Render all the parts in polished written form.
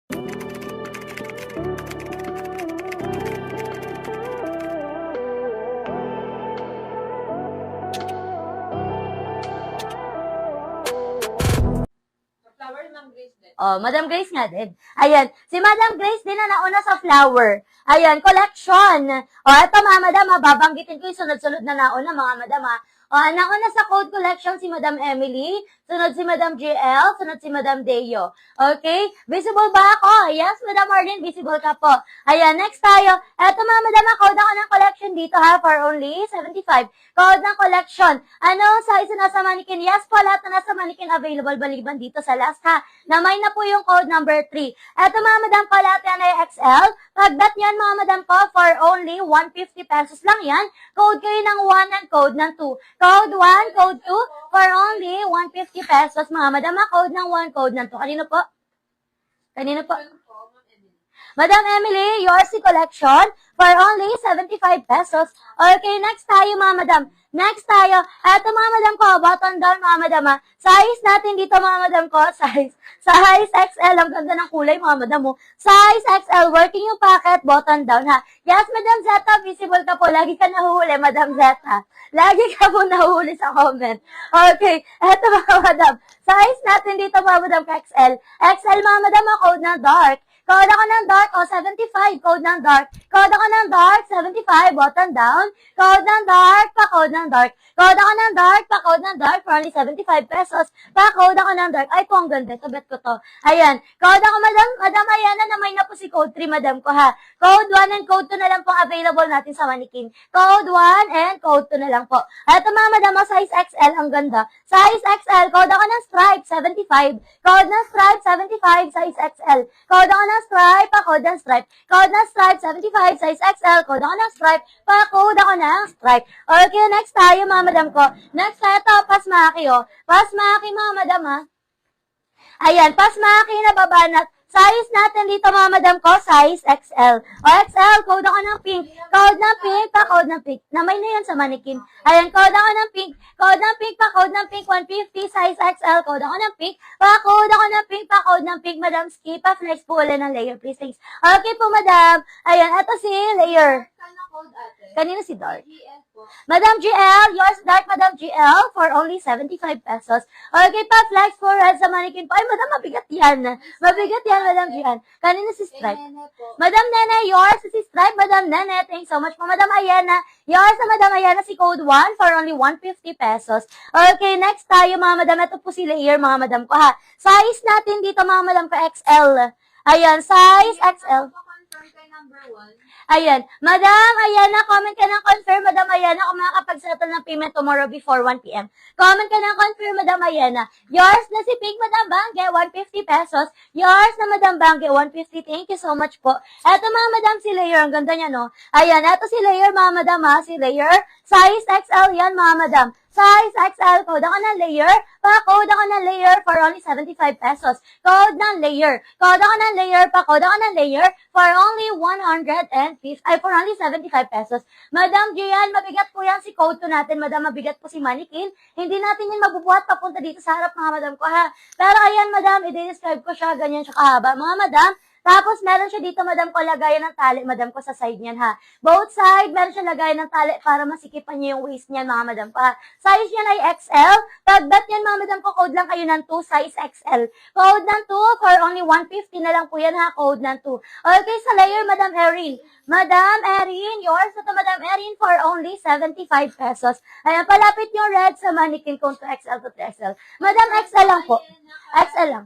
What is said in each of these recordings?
Oh, Madam Grace nga din. Ayan. Si Madam Grace din na nauna sa flower. Ayan, collection. O, eto mga madam, babanggitin ko yung sunod-sunod na nauna, mga madam, ha. O, nauna sa code collection si Madam Emily, sunod si Madam GL, sunod si Madam Deo. Okay? Visible ba ako? Yes, Madam Marlene, visible ka po. Ayan, next tayo. Eto mga madam, code ako ng collection dito, ha, for only 75. Code ng collection. Ano size na nasa mannequin? Yes po, lahat na nasa mannequin available baliban dito sa last, ha. Namay na po yung code number 3. Eto mga madam ko, lahat yan ay XL. Pagdat yan mga madam ko, for only 150 pesos lang yan. Code kayo ng 1 and code ng 2. Code 1, code 2, for only 150 pesos mga madam. Code ng 1, code ng 2. Kanino po? Kanino po? Madam Emily, yours si collection for only 75 pesos. Okay, next tayo mga madam. Next tayo. Eto mga madam ko, button down mga madam, ha. Size natin dito mga madam ko, size XL. Ang ganda ng kulay mga madam mo. Size XL, working yung packet, button down, ha. Yes, Madam Zeta, visible ka po. Lagi ka nahuhuli, Madam Zeta. Lagi ka po nahuhuli sa comment. Okay, eto mga madam. Size natin dito mga madam ko, XL. XL mga madam, code na dark. Code ako ng dark, 75, code ng dark. Code ako ng dark, 75, button down. Code ng dark, pa-code ng dark. Code ako ng dark, pa-code ng dark, for only 75 pesos. Pa-code ako ng dark. Ay, po, ang ganda. Tabet ko to. Ayan. Code ako, madam, ayan na may na po si code 3, madam ko, ha. Code 1 and code 2 na lang po available natin sa mannequin. Code 1 and code 2 na lang po. Eto mga madam, size XL, ang ganda. Size XL, code ako ng stripe, 75. Code ng stripe, 75, size XL. Code ako ng stripe, pa-code ng stripe. Code ng stripe, 75, size XL. Code ako ng stripe, pa-code ako ng stripe. Okay, next tayo mga madam ko. Next tayo to, pasmaki, oh. Pasmaki mga madam, ha. Ayan, pasmaki na babanat. Size natin dito mga madam ko, size XL. O XL, code ako ng pink. Code ng pink, pa-code ng pink. Namay na yan sa mannequin. Ayan, code ako ng pink. Code ng pink, pa-code ng pink. 150, size XL. Code ako ng pink. Pa-code ako ng pink, pa-code ng pink. Madam, skip. Pa-flex po ulit ng layer, please. Thanks. Okay po, madam. Ayan, ito si layer. Kanina si dark. Madam GL, yours dark, Madam GL, for only 75 pesos. Okay pa, flex for red sa mannequin po. Ay, madam, mabigat yan. Mabigat yan, Madam GL. Kanina si Stripe. Madam Nene, yours si Stripe, Madam Nene. Thanks so much po, Madam Ayana. Yours sa Madam Ayana si code 1 for only 150 pesos. Okay, next tayo, mga madam. Ito po si layer, mga madam ko, ha. Size natin dito, mga madam ko, XL. Ayan, size XL. Ayan. Madam Ayana, comment ka ng confirm, Madam Ayana, kung makakapag-settle ng payment tomorrow before 1 p.m. Comment ka ng confirm, Madam Ayana. Yours na si Pink, Madam Bangge, 150 pesos. Yours na Madam Bangge, 150. Thank you so much po. Eto mga madam, si Layer. Ang ganda niya, no? Ayan, eto si Layer, mga madam, ha? Si Layer. Size XL yan, mga madam. Size XL, code ako ng layer. Pa-code ako ng layer for only 75 pesos. Code ng layer. Code ako ng layer. Pa-code ako ng layer for only 150, for only 75 pesos. Madam Gian, mabigat po yan si code 2 natin. Madam, mabigat po si mannequin. Hindi natin yan mabubuhat papunta dito sa harap, mga madam ko, ha. Pero ayan, madam, i-describe ko siya. Ganyan siya kahaba. Mga madam, tapos, meron siya dito, madam ko, lagayan ng tali, madam ko, sa side niyan, ha. Both side, meron siya lagayan ng tali para masikipan niya yung waist niyan, mga madam ko, ha. Size niyan ay XL. Pagdat yan, mga madam ko, code lang kayo ng 2, size XL. Code ng 2, for only 150 na lang po yan, ha. Code ng 2. Okay, sa layer, Madam Erin. Madam Erin, yours na to, Madam Erin, for only 75 pesos. Ayan, palapit yung red sa mannequin kung 2XL to 3XL. Madam, XL lang po. XL lang.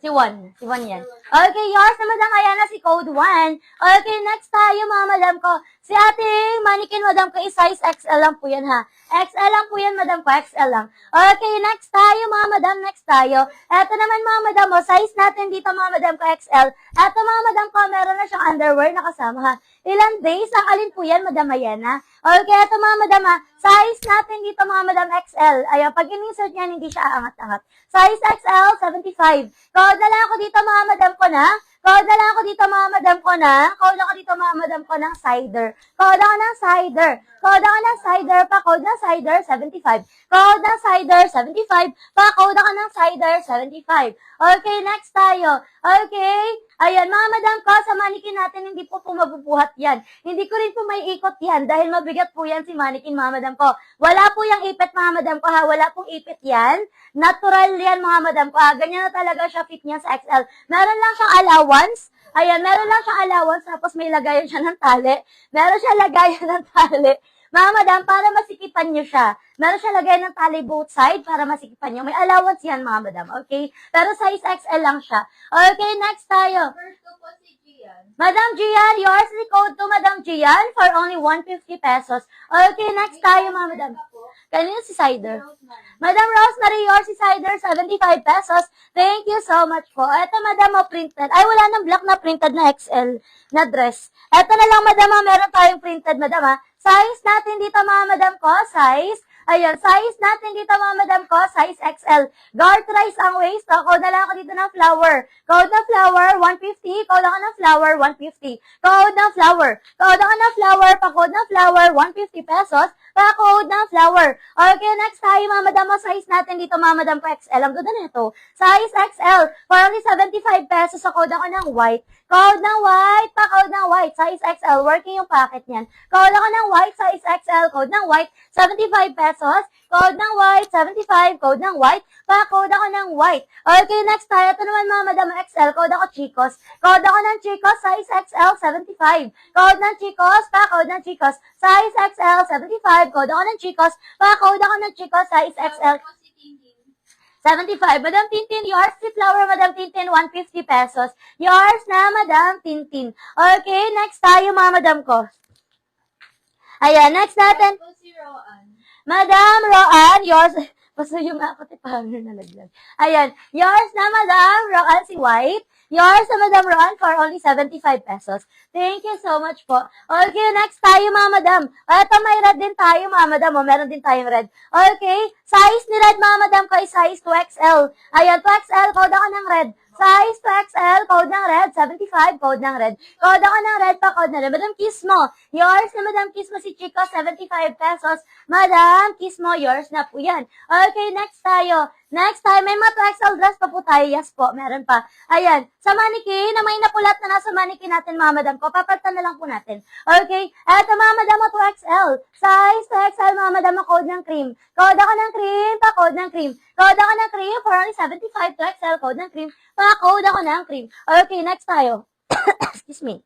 Si Juan yan. Okay, yours na Madam Ayana, si code 1. Okay, next tayo, mga madam ko. Si ating mannequin, madam ko, size XL lang po yan, ha. XL lang po yan, madam ko, XL lang. Okay, next tayo, mga madam, next tayo. Eto naman, mga madam, size natin dito, mga madam ko, XL. Eto, mga madam ko, meron na siyang underwear na kasama, ha. Ilang days, ang alin po yan, Madam Ayana? Okay, eto, mga madam, ha. Size natin dito, mga madam, XL. Ayan, pag in-insert niyan, hindi siya aangat-angat. Size XL, 75. Code na lang ako dito, mga madam ko na. Code na lang ako dito, mga madam ko na. Code ako dito, mga madam ko ng cider. Code ako ng cider. Code ako ng cider, pa-code ng cider, 75. Code ng cider, 75. Pa-code ako ng cider, 75. Okay, next tayo. Okay? Ayan, mga madam ko, sa manikin natin, hindi po mabubuhat yan. Hindi ko rin po may ikot yan dahil mabigat po yan si manikin, mga madam ko. Wala po yung ipit, mga madam ko, ha? Wala pong ipit yan. Natural yan, mga madam ko, ha? Ganyan na talaga siya, fit niya sa XL. Meron lang siyang allowance. Ayan, meron lang siyang allowance, tapos may lagayan siya ng tali. Meron siya lagayan ng tali. Mga madam, para masikipan niyo siya. Meron siya lagay ng tali both side para masikipan niyo. May allowance yan, mga madam. Okay? Pero size XL lang siya. Okay, next tayo. First ko po si Gian. Madam Gian, yours is code to Madam Gian for only 150 pesos. Okay, next tayo, mga madam. Kanina si Cider. Madam Rosemary, yours is Cider, 75 pesos. Thank you so much po. Ito, madam, printed. Ay, wala nang black na printed na XL na dress. Ito na lang, madam, meron tayong printed, madam, ha. Size natin dito, mga madam ko, size. Ayun, size natin dito, mga madam ko, size XL. Garterize ang waist. So, code na lang ako dito ng flower. Code ng flower, 150. Code ako ng flower, 150. Code ng flower. Code ako ng flower. Pa-code ng flower, 150 pesos. Pa-code ng flower. Okay, next tayo, mga madam mo. Size natin dito, mga madam ko, XL. Ang ganda nito. Size XL. For only 75 pesos. So, code ako ng white. Code ng white. Pa-code ng white. Size XL. Working yung packet niyan. Code ako ng white. Size XL. Code ng white. 75 pesos. Code ng white. 75. Code ng white. Pa-code ako ng white. Okay, next tayo. Ito naman, mga madam XL. Code ako Chicos. Code ako ng Chicos. Size XL. 75. Code ng Chicos. Pa-code ng Chicos. Size XL. 75. Code ako ng Chicos. Pa-code ako ng Chicos. Size XL. 75. Madam Tintin, yours si flower, Madam Tintin, 150 pesos. Yours na, Madam Tintin. Okay, next tayo, mga madam ko. Ayan, next natin. First ko si Roan. Madam Roan, yours. Basta yung mga katipahan na nalaglag. Ayan, yours na, Madam Roan, si White. Yours na, Madam Roan, for only 75 pesos. Thank you so much po. Okay, next tayo, mga madam. Ito, may red din tayo, mga madam. Meron din tayong red. Okay, size ni red, mga madam, ko ay size 2XL. Ayan, 2XL, code ako ng red. Size 2XL, code ng red, 75, code ng red. Code ako ng red pa, code na red. Madam Kismo, yours na, Madam Kismo, si Chico, 75 pesos. Madam Kismo, yours na po yan. Okay, next tayo. Next time, may mga 2XL dress pa po tayo. Yes po, meron pa. Ayan, sa manikin, na may napulat na nasa manikin natin, mga madam ko, papalitan na lang po natin. Okay, eto, mga madam, 2XL. Size 2XL, mga madam, code ng cream. Code ako ng cream, pa code ng cream. Code ako ng cream, for only 75, 2XL, code ng cream. Pa code ako ng cream. Okay, next tayo. Excuse me.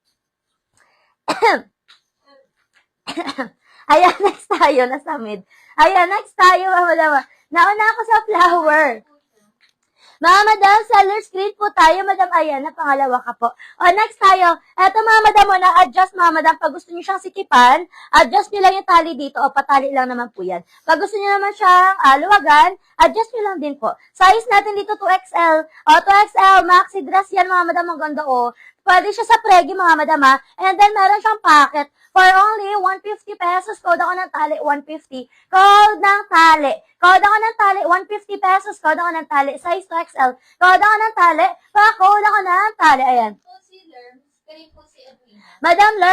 Ayan, next tayo, nasa mid. Ayan, next tayo, mga madam. Nauna ako sa flower. Mga madam, seller screen po tayo, madam. Ayan, na pangalawa ka po. O, next tayo. Eto, mga madam, na-adjust, mga madam. Pag gusto niyo siyang sikipan, adjust niyo lang yung tali dito. O, patali lang naman po yan. Pag gusto niyo naman siyang luwagan, adjust niyo lang din po. Size natin dito, 2XL. O, 2XL, maxi dress yan, mga madam. Ang ganda, o. Pwede siya sa pregi, mga madam, ha. And then, meron siyang packet. For only 150 pesos, code ako ng tali, 150. Code ng tali. Code ako ng tali, 150 pesos, code ako ng tali. Size 2XL. Code ako ng tali, pa-code ako ng tali. Ayan. Po si Lerms. Kayo po si Edwina. Madam Ler